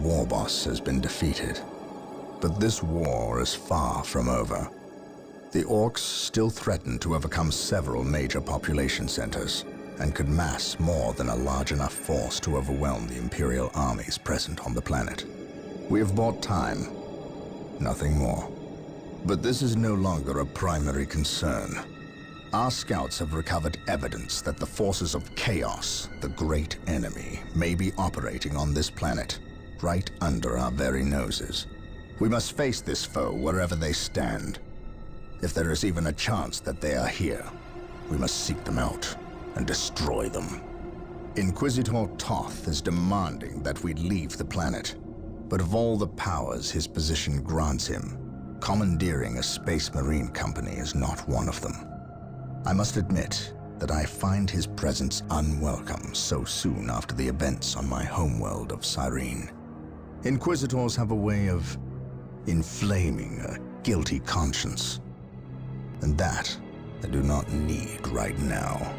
war boss has been defeated. But this war is far from over. The orcs still threaten to overcome several major population centers and could mass more than a large enough force to overwhelm the Imperial armies present on the planet. We have bought time, nothing more. But this is no longer a primary concern. Our scouts have recovered evidence that the forces of chaos, the great enemy, may be operating on this planet, right under our very noses. We must face this foe wherever they stand. If there is even a chance that they are here, we must seek them out and destroy them. Inquisitor Toth is demanding that we leave the planet, but of all the powers his position grants him, commandeering a space marine company is not one of them. I must admit that I find his presence unwelcome so soon after the events on my homeworld of Cyrene. Inquisitors have a way of inflaming a guilty conscience, and that I do not need right now.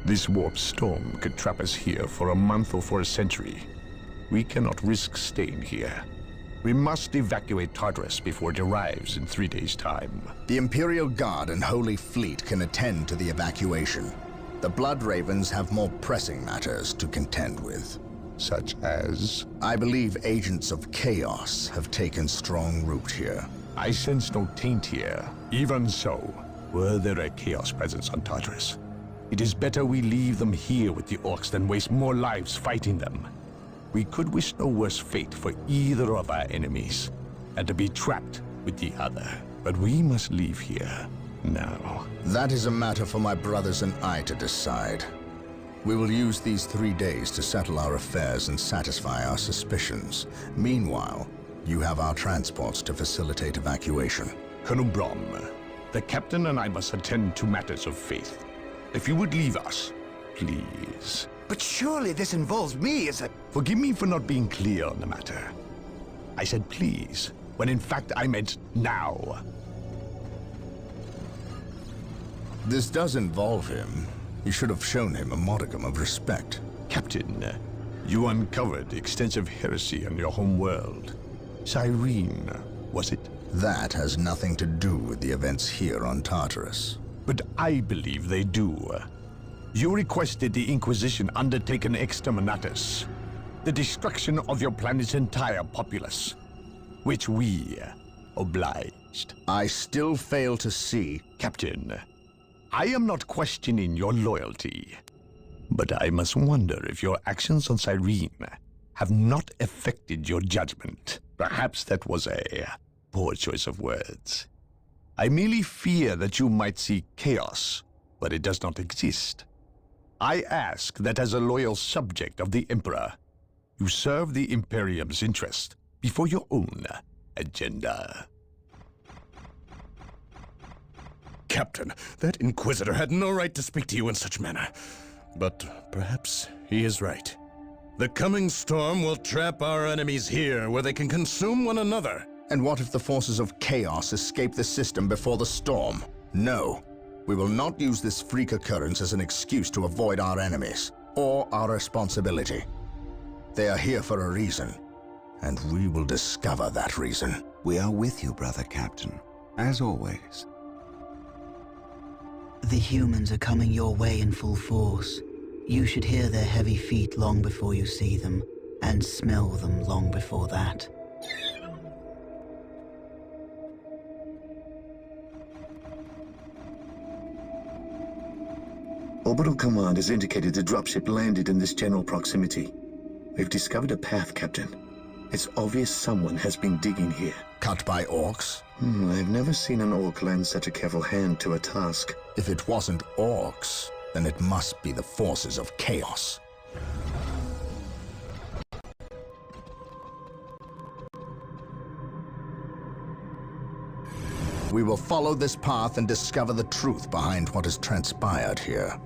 This warp storm could trap us here for a month or for a century. We cannot risk staying here. We must evacuate Tartarus before it arrives in 3 days' time. The Imperial Guard and Holy Fleet can attend to the evacuation. The Blood Ravens have more pressing matters to contend with. Such as? I believe agents of chaos have taken strong root here. I sense no taint here. Even so, were there a chaos presence on Tartarus, it is better we leave them here with the orcs than waste more lives fighting them. We could wish no worse fate for either of our enemies, and to be trapped with the other. But we must leave here now. That is a matter for my brothers and I to decide. We will use these 3 days to settle our affairs and satisfy our suspicions. Meanwhile, you have our transports to facilitate evacuation. Colonel Brom, the captain and I must attend to matters of faith. If you would leave us, please. But surely this involves me as a... Forgive me for not being clear on the matter. I said please, when in fact I meant now. This does involve him. You should have shown him a modicum of respect. Captain, you uncovered extensive heresy on your home world. Cyrene, was it? That has nothing to do with the events here on Tartarus. But I believe they do. You requested the Inquisition undertake an exterminatus, the destruction of your planet's entire populace, which we obliged. I still fail to see... Captain, I am not questioning your loyalty, but I must wonder if your actions on Cyrene have not affected your judgment. Perhaps that was a poor choice of words. I merely fear that you might see chaos, but it does not exist. I ask that as a loyal subject of the Emperor, you serve the Imperium's interest before your own agenda. Captain, that Inquisitor had no right to speak to you in such manner. But perhaps he is right. The coming storm will trap our enemies here where they can consume one another. And what if the forces of chaos escape the system before the storm? No. We will not use this freak occurrence as an excuse to avoid our enemies, or our responsibility. They are here for a reason, and we will discover that reason. We are with you, brother Captain, as always. The humans are coming your way in full force. You should hear their heavy feet long before you see them, and smell them long before that. Orbital Command has indicated the dropship landed in this general proximity. We've discovered a path, Captain. It's obvious someone has been digging here. Cut by orcs? I've never seen an orc lend such a careful hand to a task. If it wasn't orcs, then it must be the forces of chaos. We will follow this path and discover the truth behind what has transpired here.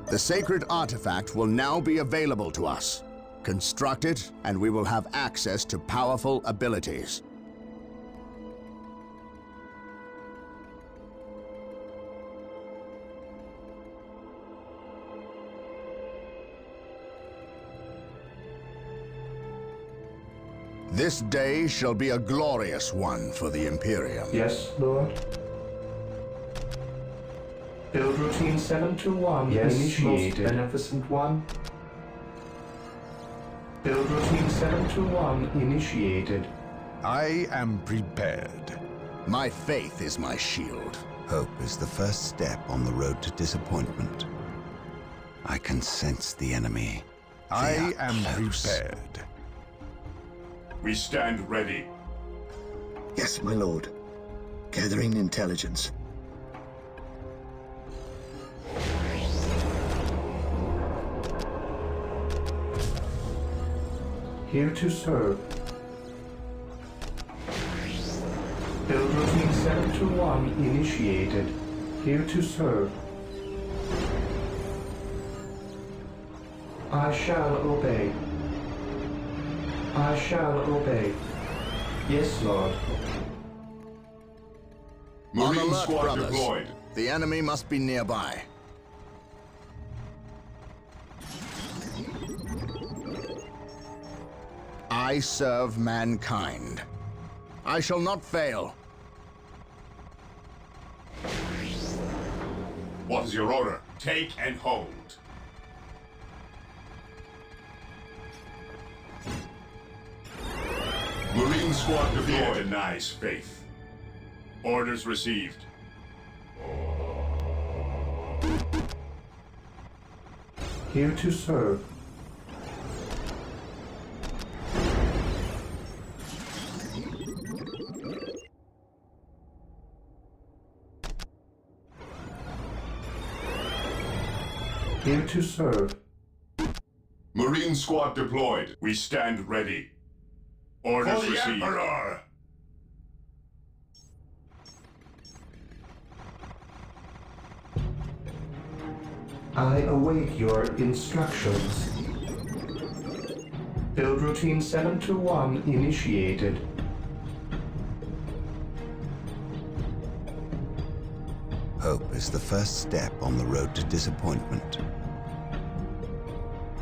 The sacred artifact will now be available to us. Construct it, and we will have access to powerful abilities. This day shall be a glorious one for the Imperium. Yes, Lord. Build routine 721 initiated. Most beneficent one. Build routine 721 initiated. I am prepared. My faith is my shield. Hope is the first step on the road to disappointment. I can sense the enemy. I They are am close. prepared. We stand ready. Yes, my lord. Gathering intelligence. Here to serve. Build routine 721 initiated. Here to serve. I shall obey. I shall obey. Yes, Lord. On Marine alert, squad brothers. deployed. The enemy must be nearby. I serve mankind. I shall not fail. What is your order? Take and hold. Marine squad deployed. Denies faith. Orders received. Here to serve. Here to serve. Marine squad deployed. We stand ready. Orders For the received. Emperor! I await your instructions. Build routine 721 initiated. Hope is the first step on the road to disappointment.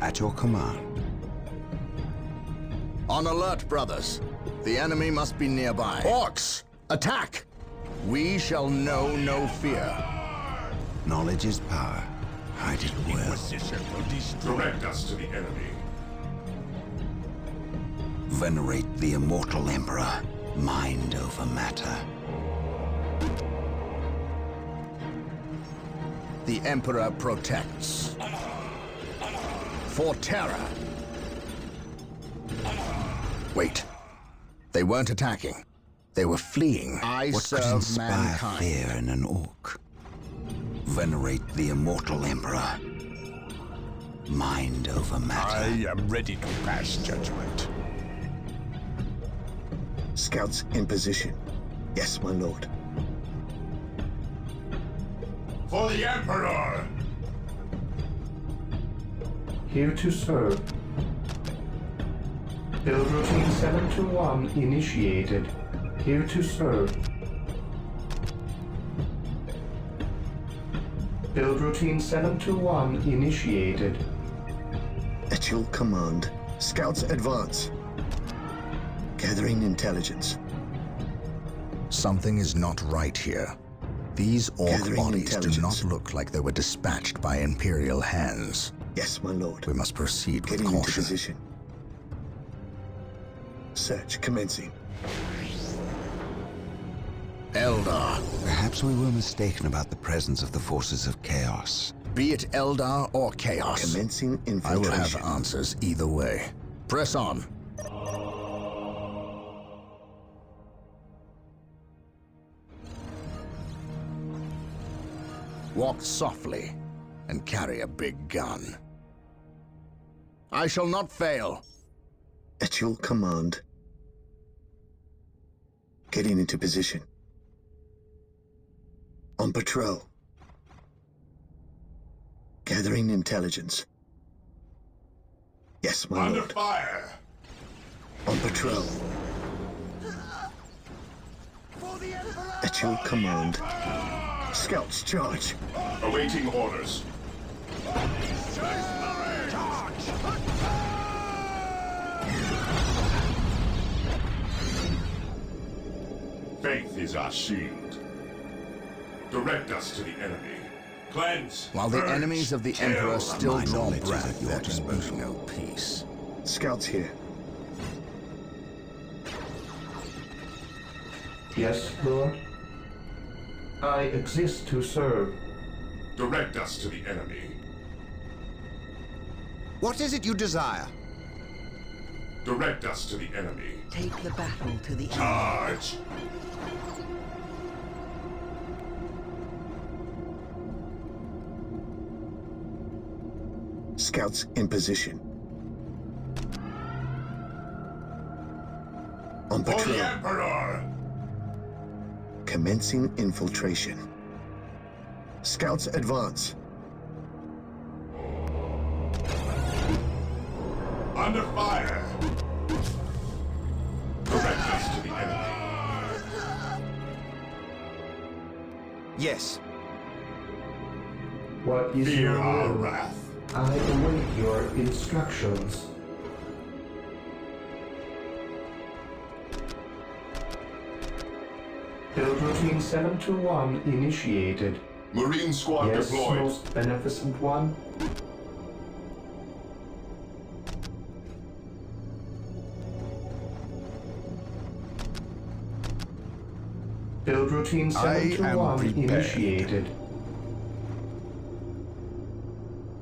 At your command. On alert, brothers. The enemy must be nearby. Orcs, attack! We shall know no fear. Knowledge is power. Hide it well. Inquisition will destroy. Direct us to the enemy. Venerate the immortal Emperor. Mind over matter. The Emperor protects. For terror. Wait. They weren't attacking. They were fleeing. I What could serve inspire mankind. fear in an orc? Venerate the immortal Emperor. Mind over matter. I am ready to pass judgment. Scouts in position. Yes, my lord. For the Emperor! Here to serve. Build routine 721 initiated. Here to serve. Build routine 721 initiated. At your command. Scouts advance. Gathering intelligence. Something is not right here. These orc Gathering bodies do intelligence. not look like they were dispatched by Imperial hands. Yes, my lord. We must proceed with Getting into caution. position. Search commencing. Eldar, Perhaps we were mistaken about the presence of the forces of chaos. Be it Eldar or Chaos, Commencing I will infiltration. have answers either way. Press on. Walk softly and carry a big gun. I shall not fail. At your command. Getting into position. On patrol. Gathering intelligence. Yes, my Under lord. fire! On patrol. At your command. Scouts charge. Awaiting orders. Faith is our shield. Direct us to the enemy. Cleanse. While the purge, enemies of the kill. Emperor still My draw knowledge is breath, at your there can be disposal. no peace. Scouts here. Yes, Lord? I exist to serve. Direct us to the enemy. What is it you desire? Direct us to the enemy. Take the battle to the end. Charge! Scouts in position. On For patrol. the Emperor! Commencing infiltration. Scouts advance. Under fire! Direct us to the enemy. Yes. What is Fear your our will? wrath. I await your instructions. Build routine 721 initiated. Marine squad Yes, deployed. most beneficent one. Build routine I am 721 prepared. initiated.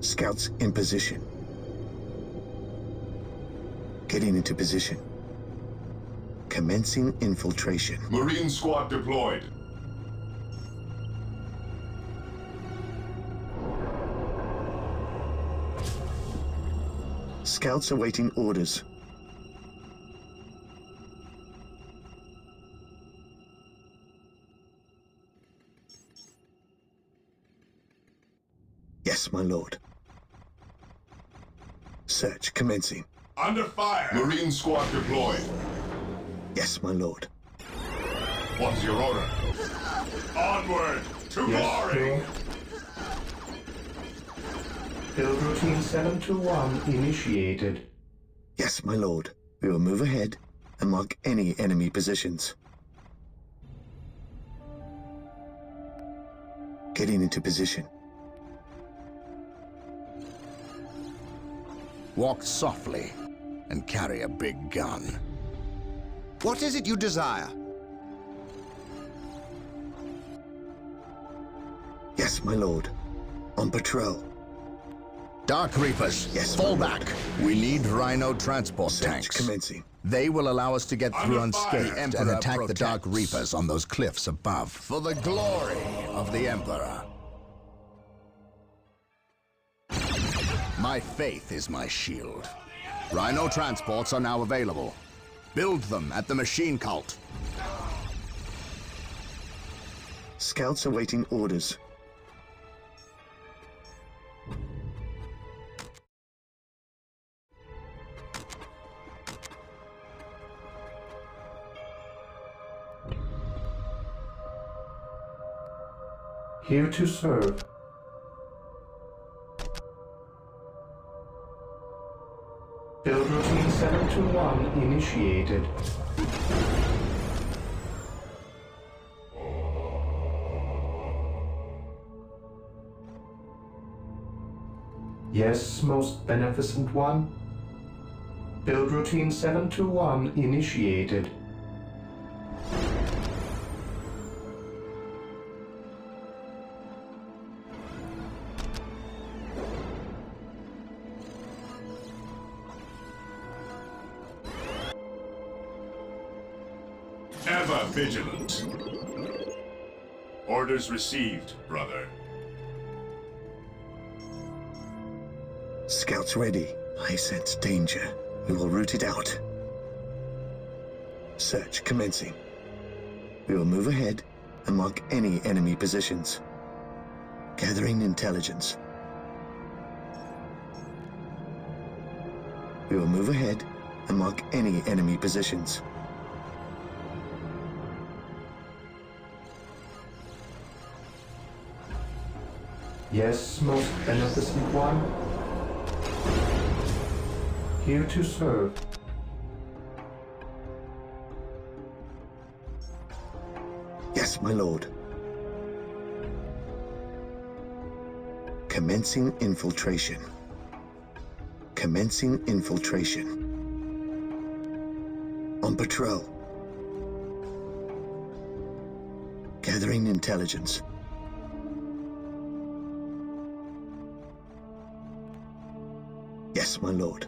Scouts in position. Getting into position. Commencing infiltration. Marine squad deployed. Scouts awaiting orders. Yes, my lord. Search commencing. Under fire! Marine squad deployed. Yes, my lord. What's your order? Onward to Yes, glory! Lord. Build routine 721 initiated. Yes, my lord. We will move ahead and mark any enemy positions. Getting into position. Walk softly and carry a big gun. What is it you desire? Yes, my lord. On patrol. Dark Reapers, Yes, fall my lord. back. We need Rhino transport Search tanks. commencing. They will allow us to get through Under fire. unscathed and Emperor attack the Dark protects. Reapers on those cliffs above. For the glory of the Emperor. My faith is my shield. Rhino transports are now available. Build them at the machine cult. Scouts awaiting orders. Here to serve. Build routine 721 initiated. Yes, most beneficent one. Build routine 721 initiated. Ever vigilant. Orders received, brother. Scouts ready. I sense danger. We will root it out. Search commencing. We will move ahead and mark any enemy positions. Gathering intelligence. We will move ahead and mark any enemy positions. Yes, most beneficent one. Here to serve. Yes, my lord. Commencing infiltration. Commencing infiltration. On patrol. Gathering intelligence. Yes, my lord.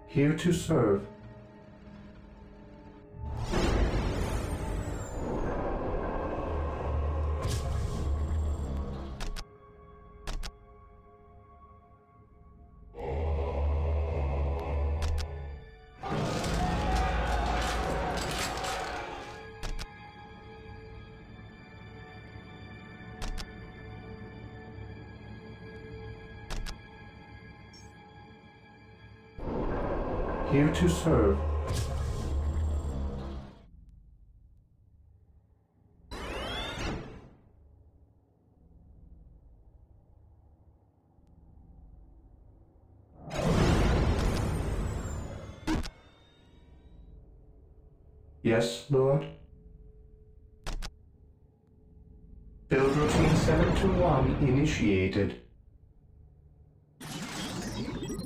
Here to serve. Here to serve. Yes, Lord. Build routine 721 initiated.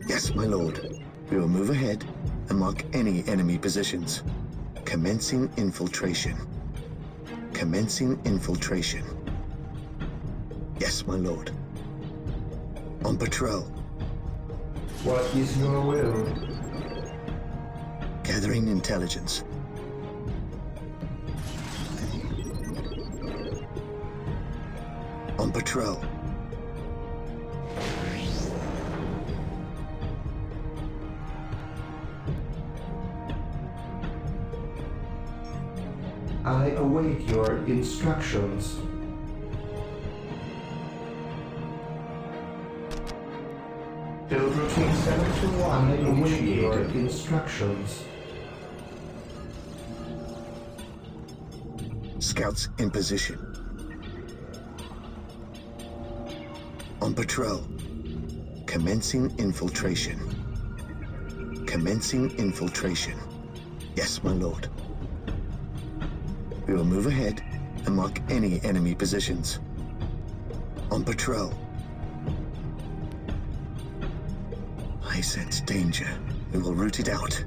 Yes, my lord. We will move ahead and mark any enemy positions. Commencing infiltration. Commencing infiltration. Yes, my lord. On patrol. What is your will? Gathering intelligence. On patrol. I await your instructions. Build routine 721 initiated. Your instructions. Scouts in position. On patrol. Commencing infiltration. Commencing infiltration. Yes, my lord. We will move ahead and mark any enemy positions. On patrol. I sense danger. We will root it out.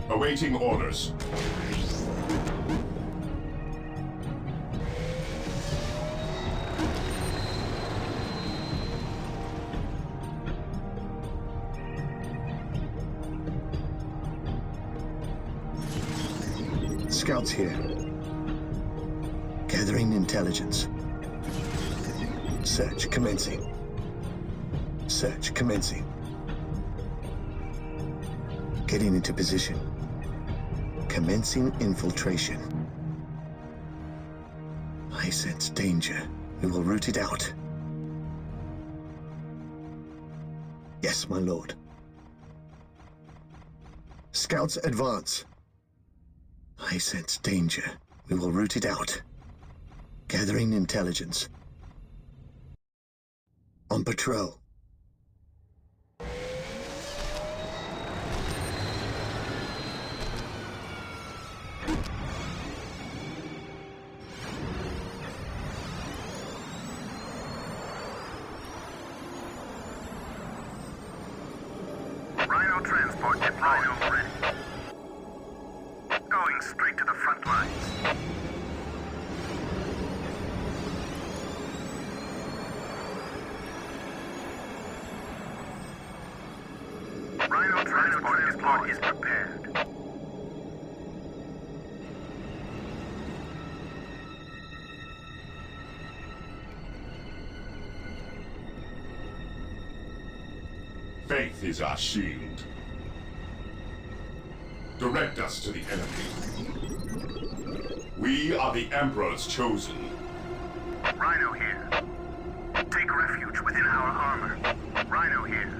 Awaiting orders. Scouts here. Gathering intelligence. Search commencing. Search commencing. Getting into position. Commencing infiltration. I sense danger. We will root it out. Yes, my lord. Scouts advance. I sense danger. We will root it out. Gathering intelligence. On patrol. Rhino transport deployed. Rhino ready. Going straight to the front lines. Rhino transport is prepared. Faith is our shield. Direct us to the enemy. We are the Emperor's chosen. Rhino here. Take refuge within our armor. Rhino here.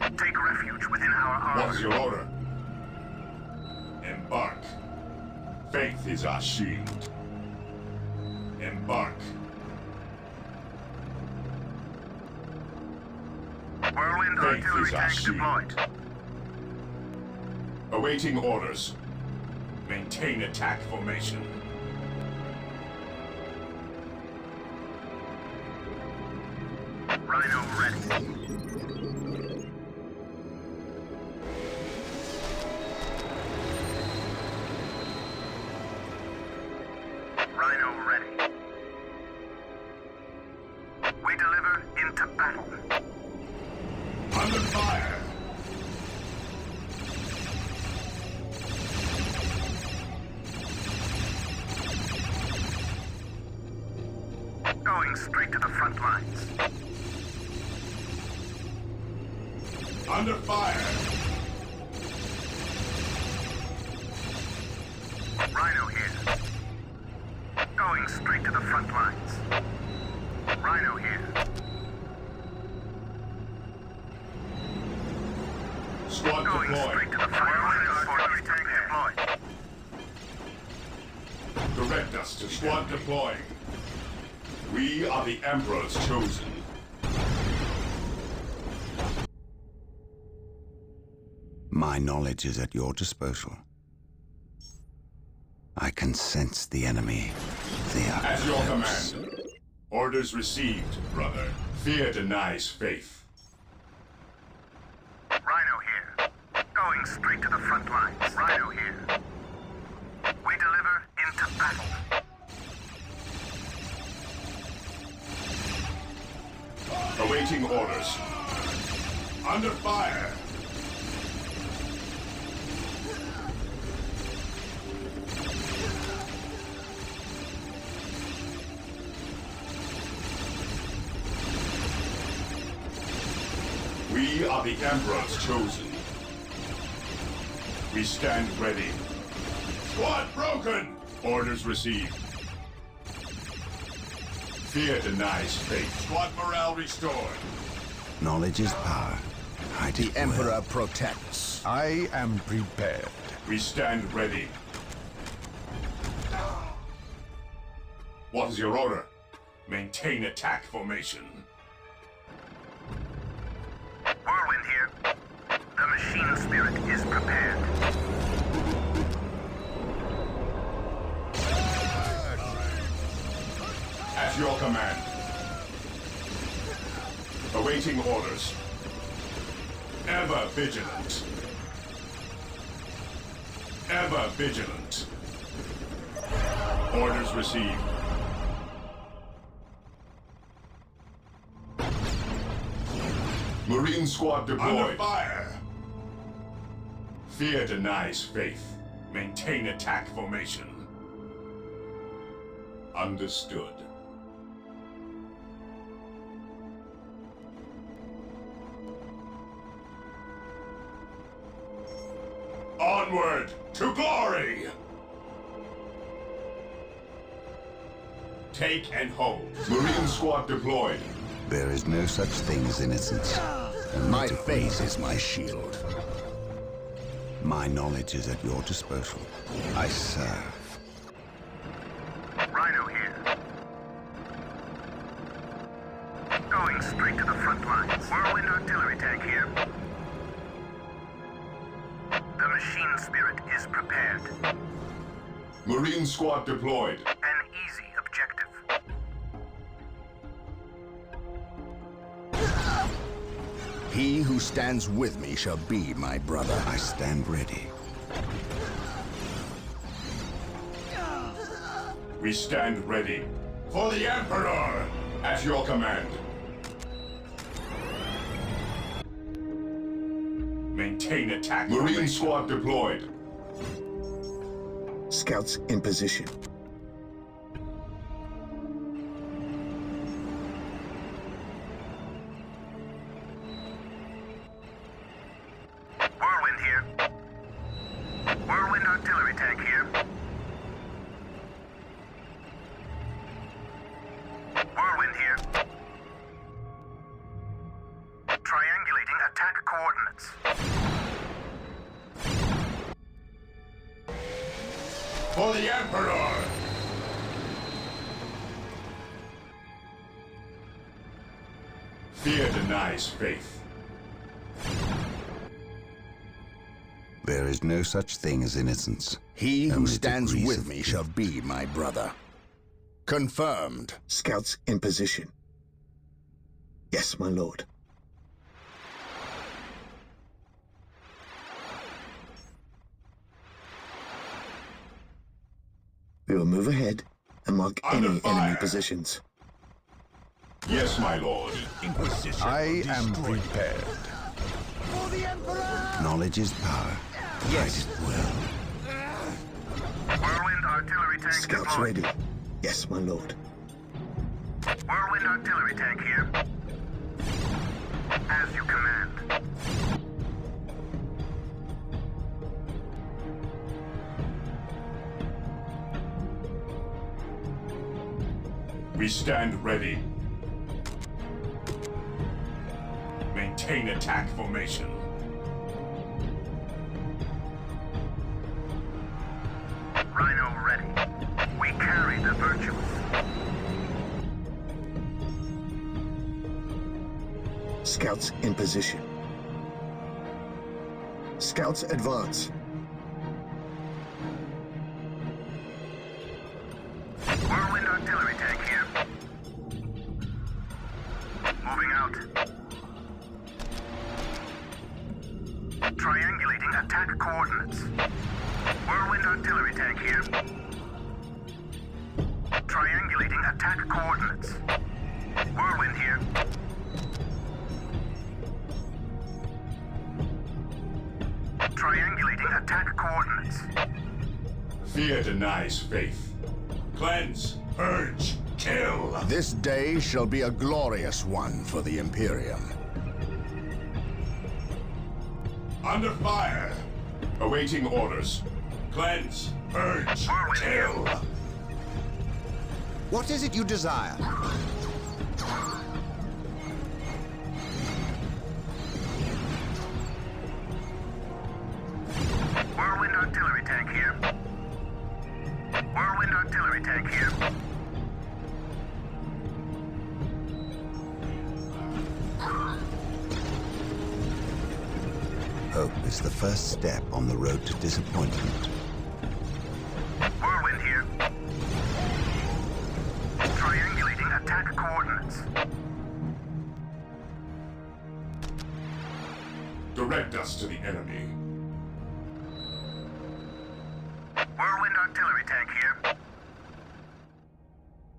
Take refuge within our armor. What is your order? Embark. Faith is our shield. Embark. Whirlwind Faith artillery is our tank shield. deployed. Awaiting orders. Maintain attack formation. Rhino ready. Rhino ready. We deliver into battle. Under fire! Going straight to the front lines. Under fire! Rhino here. Going straight to the front lines. Rhino here. Squad Going deployed. straight to the front lines. Artillery tank deployed. Direct us to squad deploying. We are the Emperor's chosen. My knowledge is at your disposal. I can sense the enemy. They are At your close. command. Orders received, brother. Fear denies faith. Rhino here. Going straight to the front lines. Rhino here. We deliver into battle. Awaiting orders. Under fire! We are the Emperor's chosen. We stand ready. Squad broken! Orders received. Fear denies faith. Squad morale restored. Knowledge is power. The Emperor protects. I am prepared. We stand ready. What is your order? Maintain attack formation. Whirlwind here. The machine spirit is prepared. At your command. Awaiting orders. Ever vigilant. Ever vigilant. Orders received. Marine squad deployed. Under fire. Fear denies faith. Maintain attack formation. Understood. Onward to glory! Take and hold. Marine squad deployed. There is no such thing as innocence. My faith is my shield. My knowledge is at your disposal. I serve. Rhino here. Going straight to the front lines. Whirlwind artillery tank here. The machine spirit is prepared. Marine squad deployed. An easy objective. He who stands with me shall be my brother. I stand ready. We stand ready. For the Emperor! At your command. Maintain attack. Marine squad deployed. Scouts in position. Whirlwind here. Whirlwind artillery tank here. Whirlwind here. Triangulating attack coordinates. For the Emperor! Fear denies faith. There is no such thing as innocence. He who Only stands degrees with of me guilt. shall be my brother. Confirmed. Scouts in position. Yes, my lord. We will move ahead and mark Under any fire. enemy positions. Yes, my lord. I am prepared. Knowledge is power. Yes. Right it will. Whirlwind artillery tank Scouts deployed. ready. Yes, my lord. Whirlwind artillery tank here. As you command. We stand ready. Maintain attack formation. Rhino ready. We carry the virtuous. Scouts in position. Scouts advance. Whirlwind artillery tank here. Moving out. Triangulating attack coordinates. Whirlwind artillery tank here. Triangulating attack coordinates. Whirlwind here. Triangulating attack coordinates. Fear denies faith. Cleanse, purge, kill. This day shall be a glorious one for the Imperium. Under fire. Awaiting orders. Cleanse, purge, kill. What is it you desire? Whirlwind artillery tank here. Whirlwind artillery tank here. Hope is the first step on the road to disappointment. Whirlwind here. Triangulating attack coordinates. Direct us to the enemy. Whirlwind artillery tank here.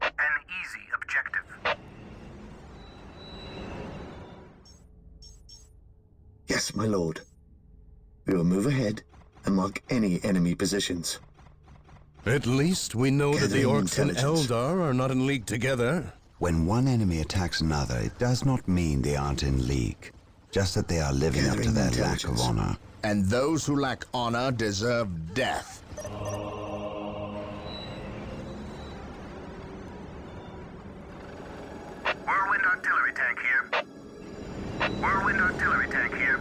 An easy objective. Yes, my lord. We will move ahead and mark any enemy positions. At least we know that the Gathering Orcs and intelligence. Eldar are not in league together. When one enemy attacks another, it does not mean they aren't in league. Just that they are living up to Gathering their lack of intelligence. honor. And those who lack honor deserve death. Whirlwind artillery tank here. Whirlwind artillery tank here.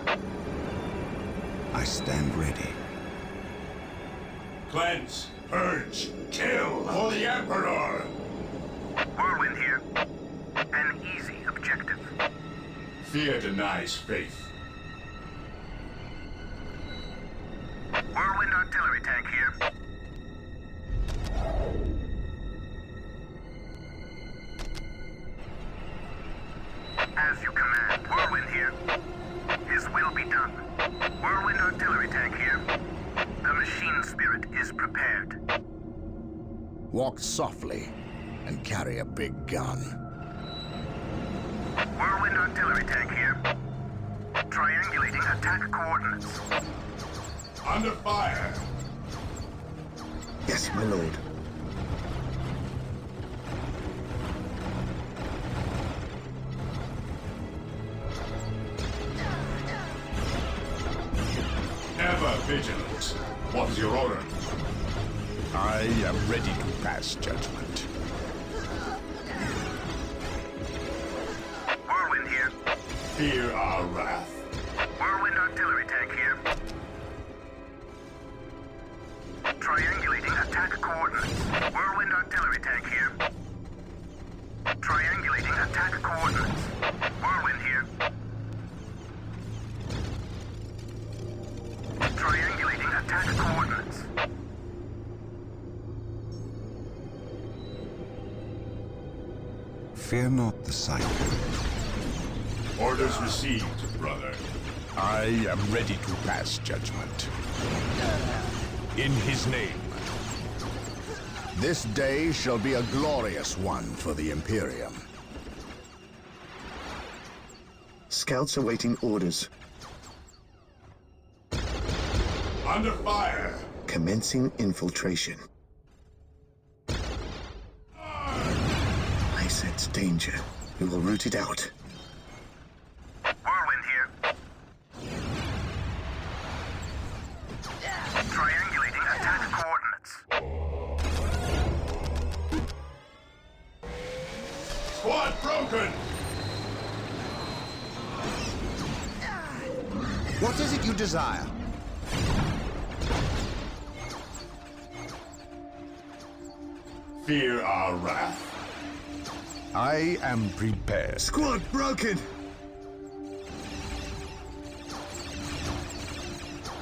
I stand ready. Cleanse, purge, kill. For the Emperor. Whirlwind here. An easy objective. Fear denies faith. Whirlwind artillery tank here. As you command. Whirlwind here. Walk softly and carry a big gun. Whirlwind artillery tank here. Triangulating attack coordinates. Under fire! Yes, my lord. Ever vigilant. What is your order? I am ready to pass judgment. Whirlwind here. Fear our wrath. Whirlwind artillery tank here. Triangulating attack coordinates. Whirlwind artillery tank here. Triangulating attack coordinates. Whirlwind here. Triangulating attack coordinates. Fear not the sight. Orders received, brother. I am ready to pass judgment. In his name. This day shall be a glorious one for the Imperium. Scouts awaiting orders. Under fire! Commencing infiltration. I sense danger. We will root it out. Whirlwind here. Triangulating attack coordinates. Squad broken! What is it you desire? Fear our wrath. I am prepared. Squad broken!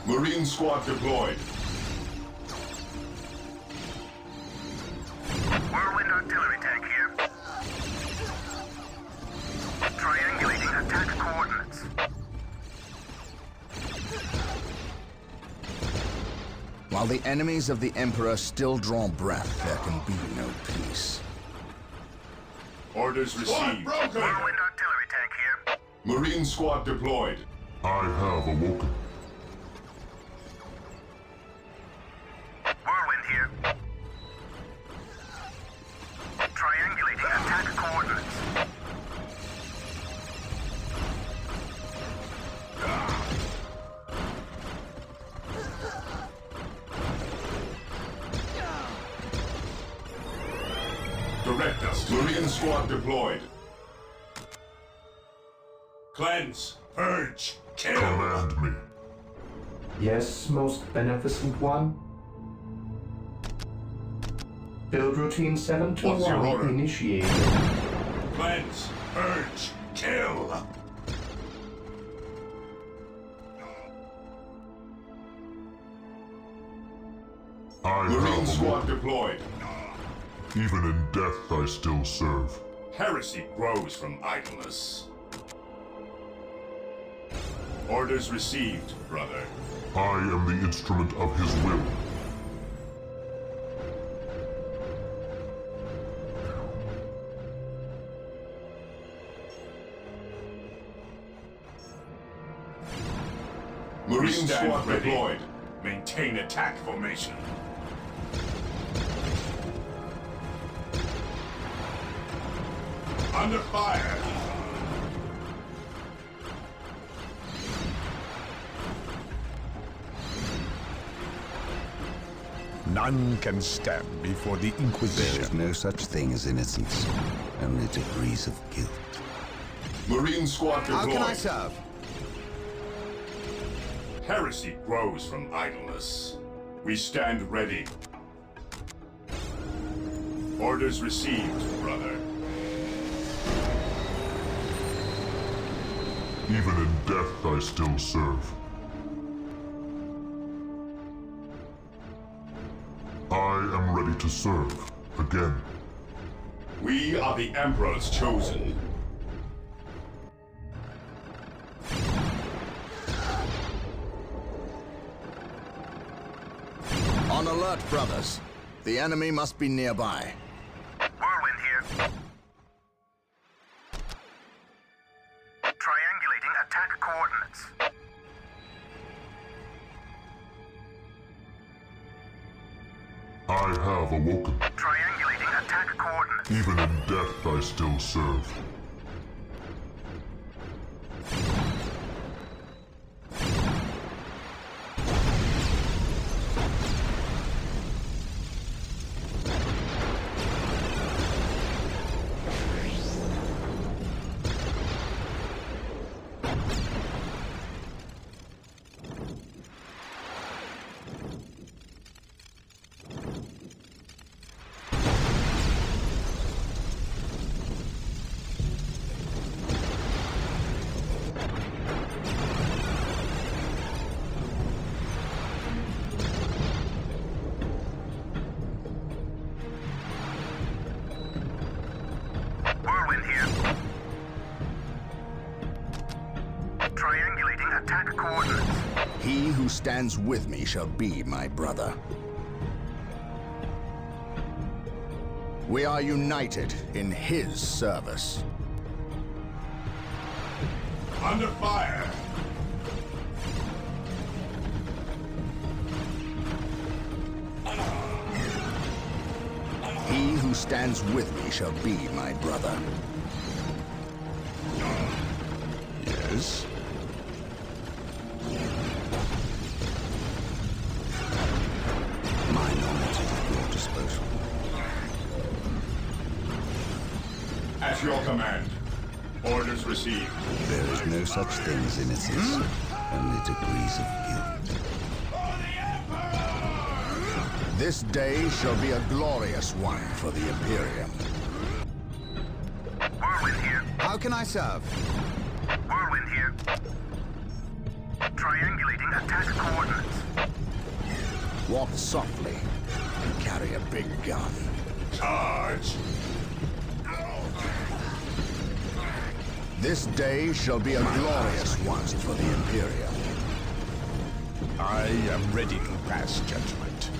Marine squad deployed. Whirlwind artillery tank here. Triangulating attack coordinates. While the enemies of the Emperor still draw breath, there can be no peace. Orders received. Whirlwind artillery tank here. Marine squad deployed. I have awoken. Whirlwind here. Triangulating attack coordinates. Direct us. Marine squad deployed. Cleanse. Purge. Kill. Command me. Yes, most beneficent one. Build routine What's your 721 order? initiated. Cleanse. Purge. Kill. I Marine have squad awoken. deployed. Even in death I still serve. Heresy grows from idleness. Orders received, brother. I am the instrument of his will. Marine squad deployed. Maintain attack formation. Under fire. None can stand before the There Inquisition. is no such thing as innocence, only degrees of guilt. Marine squad deployed. How can I serve? Heresy grows from idleness. We stand ready. Orders received, brother. Even in death I still serve. I am ready to serve again. We are the Emperor's chosen. On alert, brothers. The enemy must be nearby. Whirlwind here. Triangulating attack coordinates. I have awoken. Triangulating attack coordinates. Even in death I still serve. Whirlwind here. Triangulating attack coordinates. He who stands with me shall be my brother. We are united in his service. Under fire! He who stands with me shall be my brother. Yes? My knowledge is at your disposal. At your command. Orders received. There is no such thing as innocence, only degrees of guilt. This day shall be a glorious one for the Imperium. Whirlwind here. How can I serve? Whirlwind here. Triangulating attack coordinates. Walk softly and carry a big gun. Charge! This day shall be a glorious one for the Imperium. I am ready to pass judgment.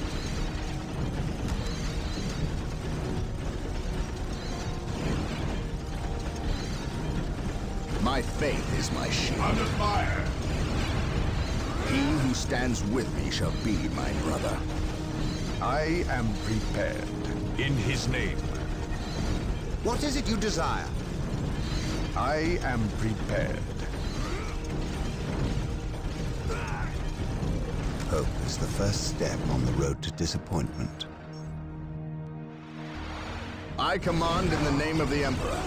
My faith is my shield. Under fire! He who stands with me shall be my brother. I am prepared. In his name. What is it you desire? I am prepared. Hope is the first step on the road to disappointment. I command in the name of the Emperor.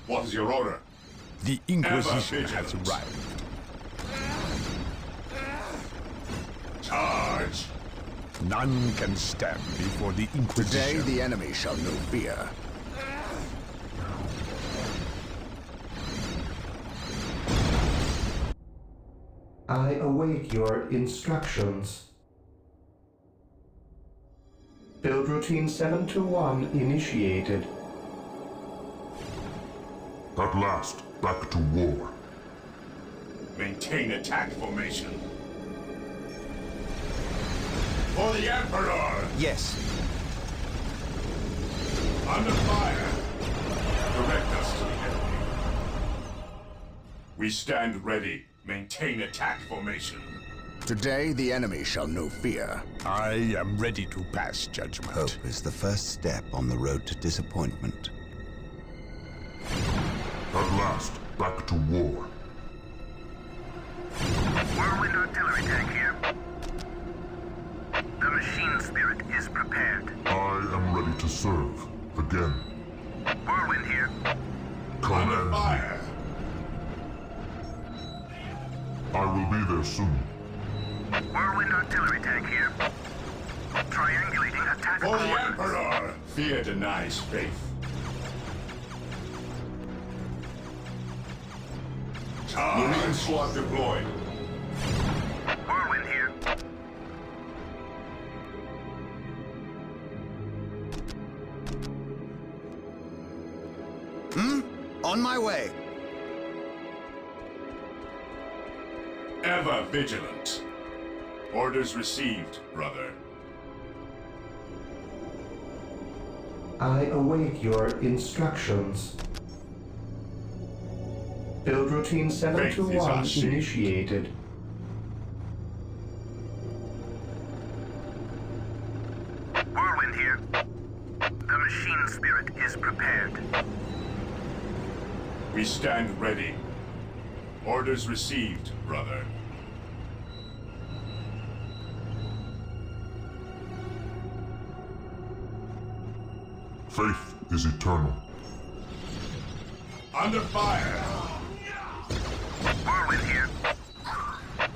What is your order? The Inquisition Ever has vigilant. arrived. Charge! None can stand before the Inquisition. Today the enemy shall know fear. I await your instructions. Build routine 721 initiated. At last, back to war. Maintain attack formation. For the Emperor! Yes. Under fire! Direct us to the enemy. We stand ready. Maintain attack formation. Today the enemy shall know fear. I am ready to pass judgment. Hope is the first step on the road to disappointment. At last, back to war. Whirlwind artillery tank here. The machine spirit is prepared. I am ready to serve. Again. Whirlwind here. Under Command me. fire! I will be there soon. Whirlwind artillery tank here. Triangulating attack For the coordinates. Emperor! Fear denies faith. Marine squad deployed. Whirlwind here. On my way. Ever vigilant. Orders received, brother. I await your instructions. Build routine Faith is 721 our shield. initiated. Whirlwind here. The machine spirit is prepared. We stand ready. Orders received, brother. Faith is eternal. Under fire! Whirlwind here.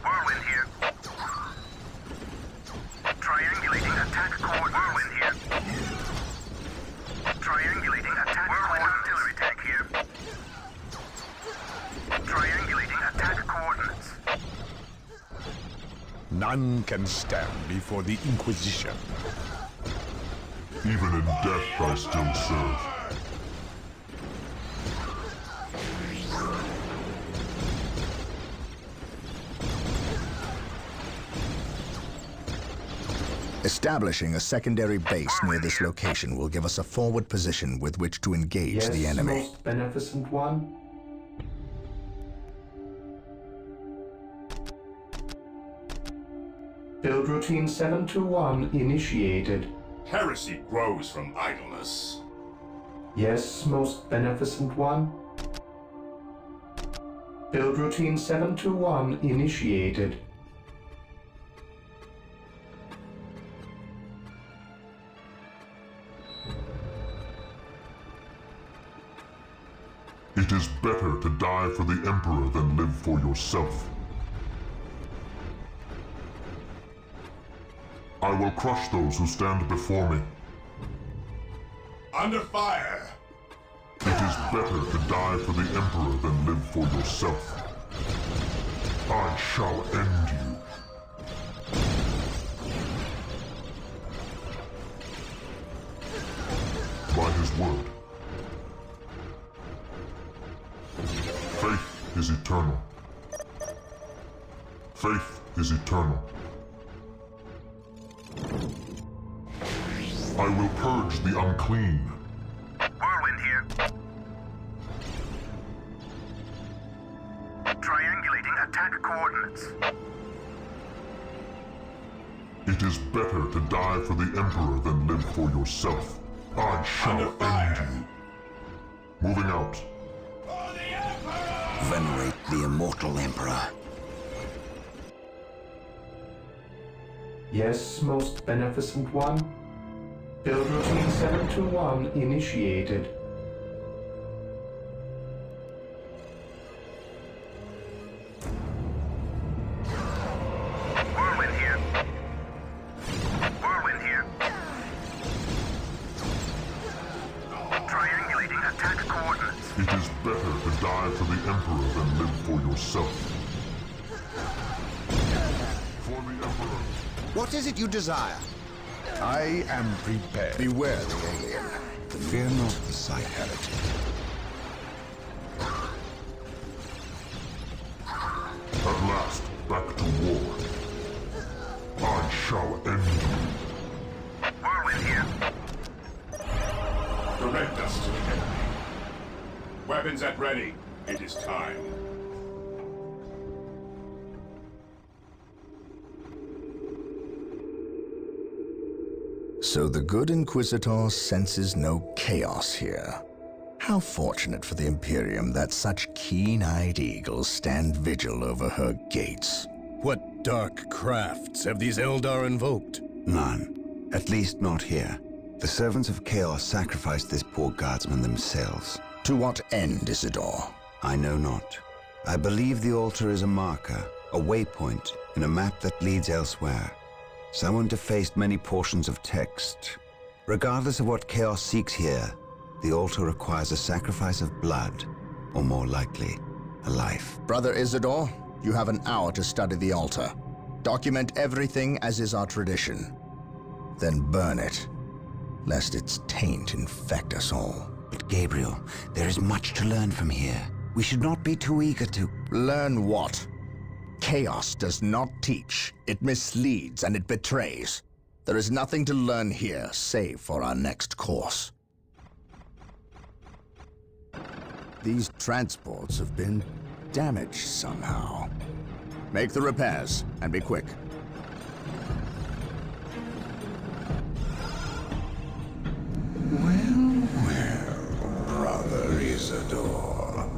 Whirlwind here. Triangulating attack coordinates. Whirlwind here. Triangulating attack coordinates. Artillery tank here. Triangulating attack coordinates. None can stand before the Inquisition. Even in death I still serve. Establishing a secondary base near this location will give us a forward position with which to engage Yes, the enemy. most beneficent one. Build routine 721 initiated. Heresy grows from idleness. Yes, most beneficent one. Build routine 721 initiated. It is better to die for the Emperor than live for yourself. I will crush those who stand before me. Under fire! It is better to die for the Emperor than live for yourself. I shall end you. By his word. Faith is eternal. Faith is eternal. I will purge the unclean. Whirlwind here. Triangulating attack coordinates. It is better to die for the Emperor than live for yourself. I shall Under fire. end you. Moving out. Venerate the immortal Emperor. Yes, most beneficent one. Build routine 721 initiated. Whirlwind here. Whirlwind here. Triangulating attack coordinates. It is better to die for the Emperor than live for yourself. For the Emperor. What is it you desire? I am prepared. Beware the alien. Fear not the sight. At last, back to war. I shall end you. Whirlwind here. Direct us to the enemy. Weapons at ready. It is time. So the good Inquisitor senses no chaos here. How fortunate for the Imperium that such keen-eyed eagles stand vigil over her gates. What dark crafts have these Eldar invoked? None. At least not here. The servants of Chaos sacrificed this poor guardsman themselves. To what end, Isidore? I know not. I believe the altar is a marker, a waypoint, in a map that leads elsewhere. Someone defaced many portions of text. Regardless of what Chaos seeks here, the altar requires a sacrifice of blood, or more likely, a life. Brother Isidore, you have an hour to study the altar. Document everything as is our tradition. Then burn it, lest its taint infect us all. But Gabriel, there is much to learn from here. We should not be too eager to... Learn what? Chaos does not teach. It misleads and it betrays. There is nothing to learn here, save for our next course. These transports have been damaged somehow. Make the repairs, and be quick. Well, Brother Isidore,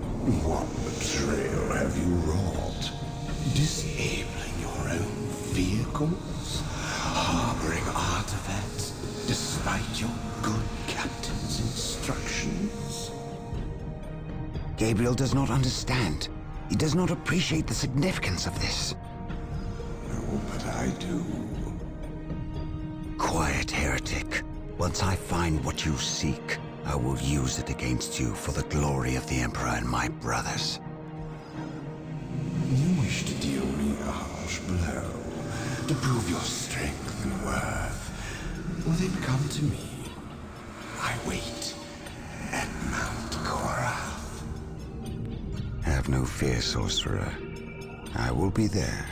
what betrayal have you wrought? Disabling your own vehicles? Harboring artifacts despite your good captain's instructions? Gabriel does not understand. He does not appreciate the significance of this. No, but I do. Quiet, heretic. Once I find what you seek, I will use it against you for the glory of the Emperor and my brothers. You wish to deal me a harsh blow, to prove your strength and worth. Well, then come to me. I wait at Mount Korath. Have no fear, sorcerer. I will be there.